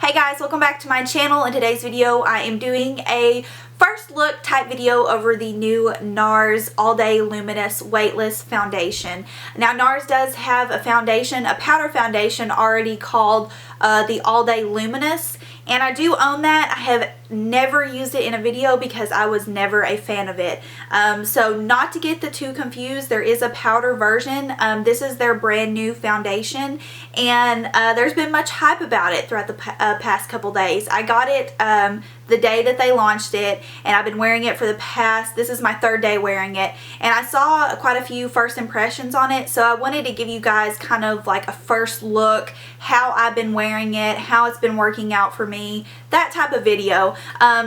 Hey guys, welcome back to my channel. In today's video I am doing a first look type video over the new NARS All Day Luminous Weightless Foundation. Now NARS does have a foundation, a powder foundation already called the All Day Luminous, and I do own that. I have never used it in a video because I was never a fan of it. So not to get the two confused, there is a powder version. This is their brand new foundation, and there's been much hype about it throughout the past couple days. I got it the day that they launched it, and I've been wearing it for the past, this is my third day wearing it, and I saw quite a few first impressions on it, so I wanted to give you guys kind of like a first look, how I've been wearing it, how it's been working out for me, that type of video.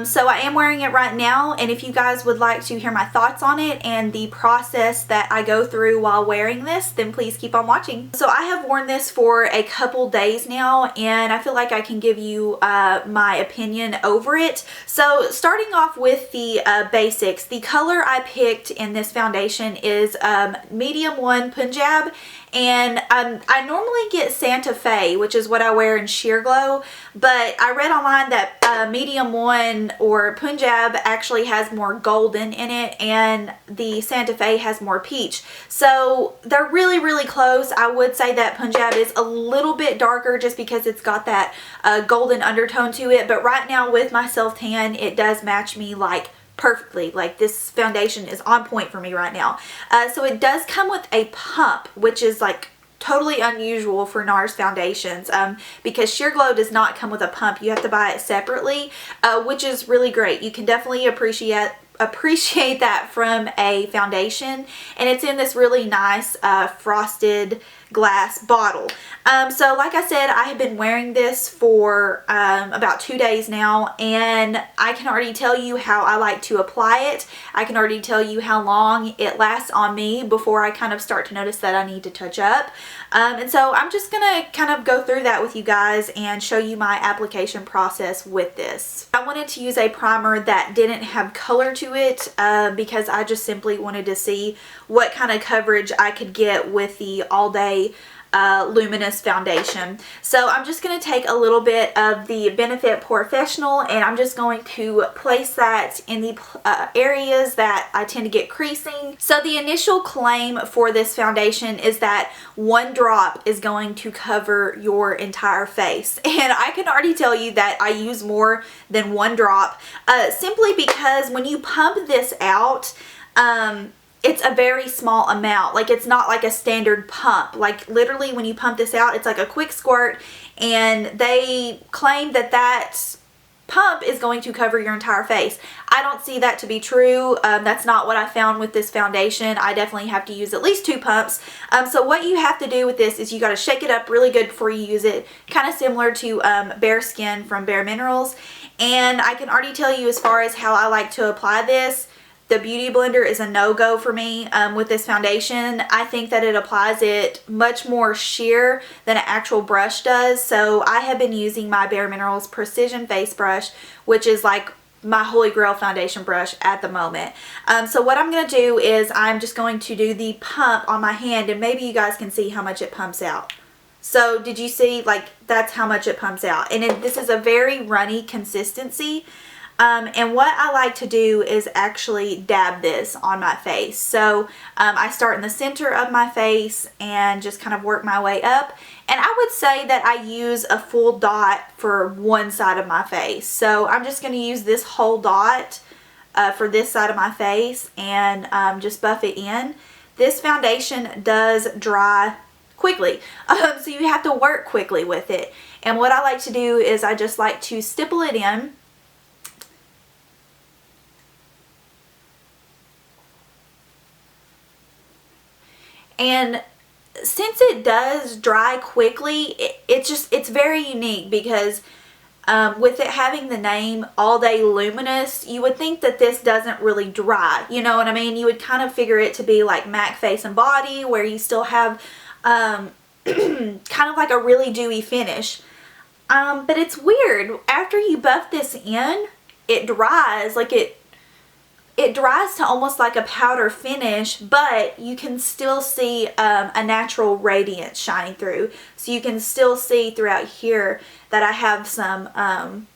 So I am wearing it right now, and if you guys would like to hear my thoughts on it and the process that I go through while wearing this, then please keep on watching. So I have worn this for a couple days now, and I feel like I can give you my opinion over it. So starting off with the basics, the color I picked in this foundation is medium 1 Punjab, and I normally get Santa Fe, which is what I wear in Sheer Glow, but I read online that medium 1 or Punjab actually has more golden in it, and the Santa Fe has more peach. So they're really close. I would say that Punjab is a little bit darker just because it's got that golden undertone to it, but right now with my self tan, it does match me like perfectly. Like, this foundation is on point for me right now. So it does come with a pump, which is like totally unusual for NARS foundations, because Sheer Glow does not come with a pump. You have to buy it separately, which is really great. You can definitely appreciate that from a foundation, and it's in this really nice frosted glass bottle. So like I said, I have been wearing this for about 2 days now, and I can already tell you how I like to apply it. I can already tell you how long it lasts on me before I kind of start to notice that I need to touch up. And so I'm just gonna kind of go through that with you guys and show you my application process with this. I wanted to use a primer that didn't have color to it because I just simply wanted to see what kind of coverage I could get with the All Day Luminous foundation. So I'm just going to take a little bit of the Benefit Porefessional, and I'm just going to place that in the areas that I tend to get creasing. So the initial claim for this foundation is that one drop is going to cover your entire face, and I can already tell you that I use more than one drop, simply because when you pump this out, it's a very small amount. Like, it's not like a standard pump. Like, literally when you pump this out, it's like a quick squirt, and they claim that that pump is going to cover your entire face. I don't see that to be true. That's not what I found with this foundation. I definitely have to use at least 2 pumps. So what you have to do with this is you got to shake it up really good before you use it, kind of similar to Bare Skin from Bare Minerals. And I can already tell you, as far as how I like to apply this, the Beauty Blender is a no-go for me with this foundation. I think that it applies it much more sheer than an actual brush does. So I have been using my Bare Minerals Precision Face Brush, which is like my holy grail foundation brush at the moment. So what I'm going to do is I'm just going to do the pump on my hand, and maybe you guys can see how much it pumps out. So did you see? Like, that's how much it pumps out. And this is a very runny consistency. And what I like to do is actually dab this on my face. So I start in the center of my face and just kind of work my way up. And I would say that I use a full dot for one side of my face. So I'm just going to use this whole dot for this side of my face and just buff it in. This foundation does dry quickly, so you have to work quickly with it. And what I like to do is I just like to stipple it in. And since it does dry quickly, it's very unique because with it having the name All Day Luminous, you would think that this doesn't really dry. You know what I mean? You would kind of figure it to be like MAC Face and Body, where you still have kind of like a really dewy finish. But it's weird. After you buff this in, it dries. Like, it it dries to almost like a powder finish, but you can still see a natural radiance shining through. So you can still see throughout here that I have some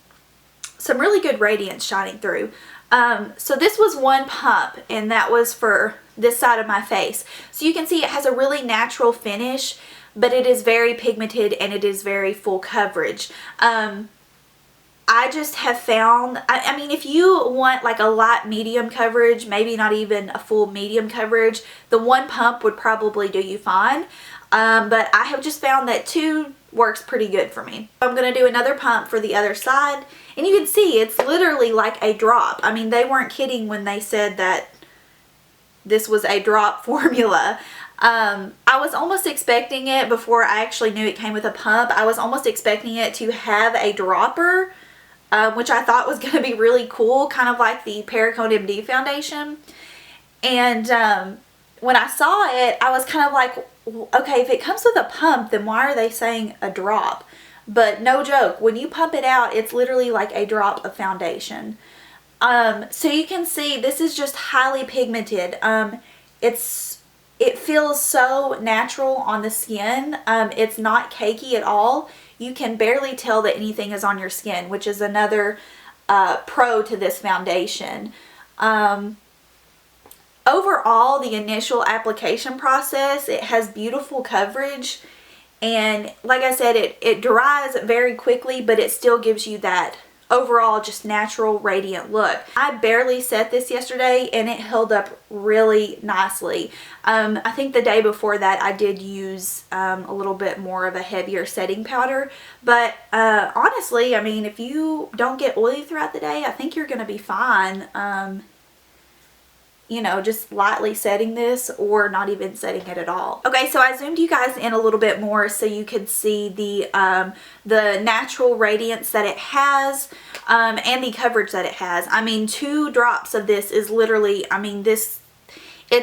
really good radiance shining through. So this was one pump, and that was for this side of my face. So you can see it has a really natural finish, but it is very pigmented and it is very full coverage. I just have found, I mean, if you want like a light medium coverage, maybe not even a full medium coverage, the one pump would probably do you fine. But I have just found that 2 works pretty good for me. I'm going to do another pump for the other side, and you can see it's literally like a drop. I mean, they weren't kidding when they said that this was a drop formula. I was almost expecting it before I actually knew it came with a pump. I was almost expecting it to have a dropper, which I thought was going to be really cool, kind of like the Paracone MD foundation. And when I saw it, I was kind of like, okay, if it comes with a pump, then why are they saying a drop? But no joke, when you pump it out, it's literally like a drop of foundation. So you can see this is just highly pigmented. It feels so natural on the skin. It's not cakey at all. You can barely tell that anything is on your skin, which is another pro to this foundation. Overall, the initial application process, it has beautiful coverage, and like I said, it dries very quickly, but it still gives you that overall just natural radiant look. I barely set this yesterday and it held up really nicely. I think the day before that I did use a little bit more of a heavier setting powder, but honestly, I mean, if you don't get oily throughout the day, I think you're gonna be fine. You know, just lightly setting this or not even setting it at all. Okay, so I zoomed you guys in a little bit more so you could see the natural radiance that it has and the coverage that it has. I mean, 2 drops of this is literally, I mean, it's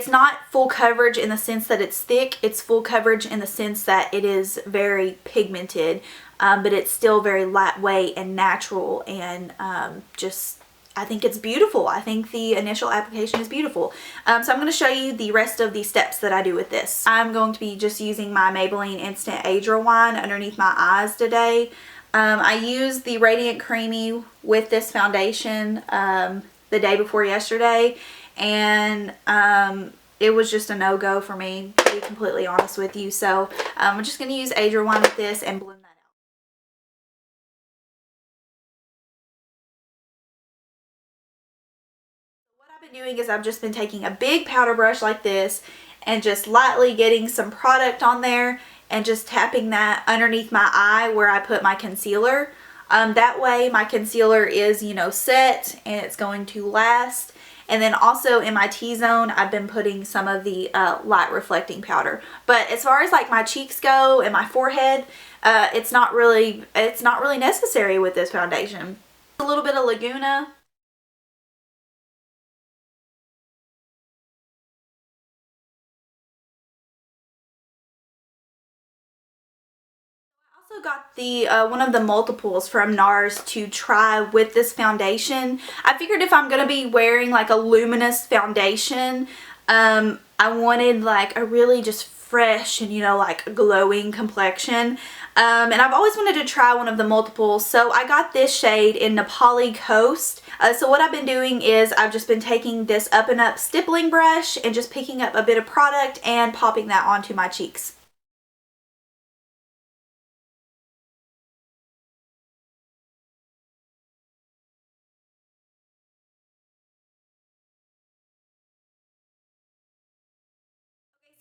not full coverage in the sense that it's thick. It's full coverage in the sense that it is very pigmented, but it's still very lightweight and natural, and just, I think it's beautiful. I think the initial application is beautiful. So I'm going to show you the rest of the steps that I do with this. I'm going to be just using my Maybelline Instant Age Rewind underneath my eyes today. I used the Radiant Creamy with this foundation the day before yesterday, and it was just a no-go for me, to be completely honest with you. So I'm just going to use Age Rewind with this and blend that. Doing is I've just been taking a big powder brush like this and just lightly getting some product on there and just tapping that underneath my eye where I put my concealer. That way my concealer is, you know, set and it's going to last. And then also in my T-zone, I've been putting some of the light reflecting powder. But as far as like my cheeks go and my forehead, it's not really necessary with this foundation. A little bit of Laguna. Got the one of the multiples from NARS to try with this foundation. I figured if I'm gonna be wearing like a luminous foundation, I wanted like a really just fresh and, you know, like glowing complexion, and I've always wanted to try one of the multiples, so I got this shade in the Pali Coast. So what I've been doing is I've just been taking this Up and Up stippling brush and just picking up a bit of product and popping that onto my cheeks.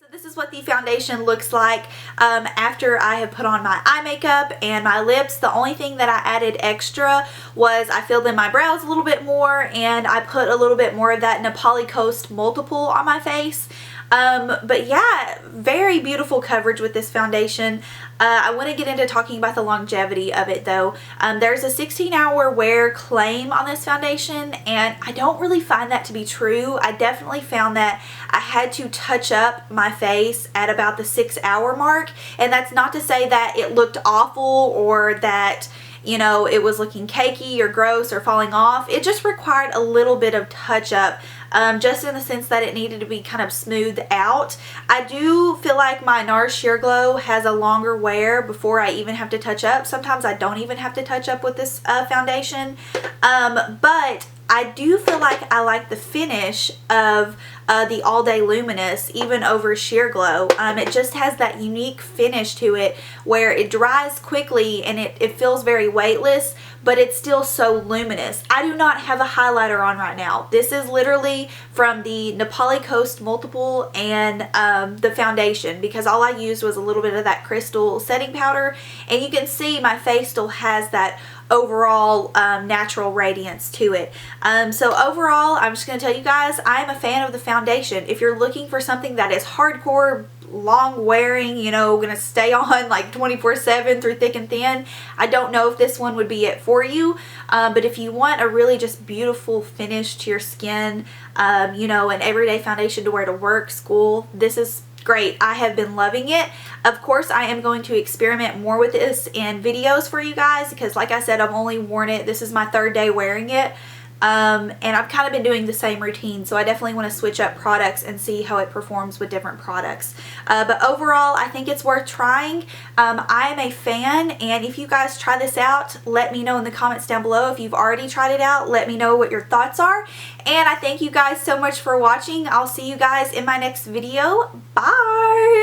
So this is what the foundation looks like after I have put on my eye makeup and my lips. The only thing that I added extra was I filled in my brows a little bit more, and I put a little bit more of that Nepali Coast multiple on my face. But yeah, very beautiful coverage with this foundation. I want to get into talking about the longevity of it though. There's a 16-hour wear claim on this foundation, and I don't really find that to be true. I definitely found that I had to touch up my face at about the 6-hour mark, and that's not to say that it looked awful or that, you know, it was looking cakey or gross or falling off. It just required a little bit of touch up just in the sense that it needed to be kind of smoothed out. I do feel like my NARS Sheer Glow has a longer wear before I even have to touch up. Sometimes I don't even have to touch up with this foundation, but I do feel like I like the finish of the All Day Luminous even over Sheer Glow. It just has that unique finish to it where it dries quickly and it feels very weightless, but it's still so luminous. I do not have a highlighter on right now. This is literally from the Nepali Coast Multiple and the foundation, because all I used was a little bit of that crystal setting powder, and you can see my face still has that overall natural radiance to it. So overall, I'm just going to tell you guys, I'm a fan of the foundation. If you're looking for something that is hardcore, long wearing, you know, gonna stay on like 24/7 through thick and thin, I don't know if this one would be it for you, but if you want a really just beautiful finish to your skin, you know, an everyday foundation to wear to work, school, this is great. I have been loving it. Of course, I am going to experiment more with this in videos for you guys, because like I said, I've only worn it, this is my 3rd day wearing it. And I've kind of been doing the same routine, so I definitely want to switch up products and see how it performs with different products. But overall, I think it's worth trying. I am a fan, and if you guys try this out, let me know in the comments down below. If you've already tried it out, let me know what your thoughts are. And I thank you guys so much for watching. I'll see you guys in my next video. Bye!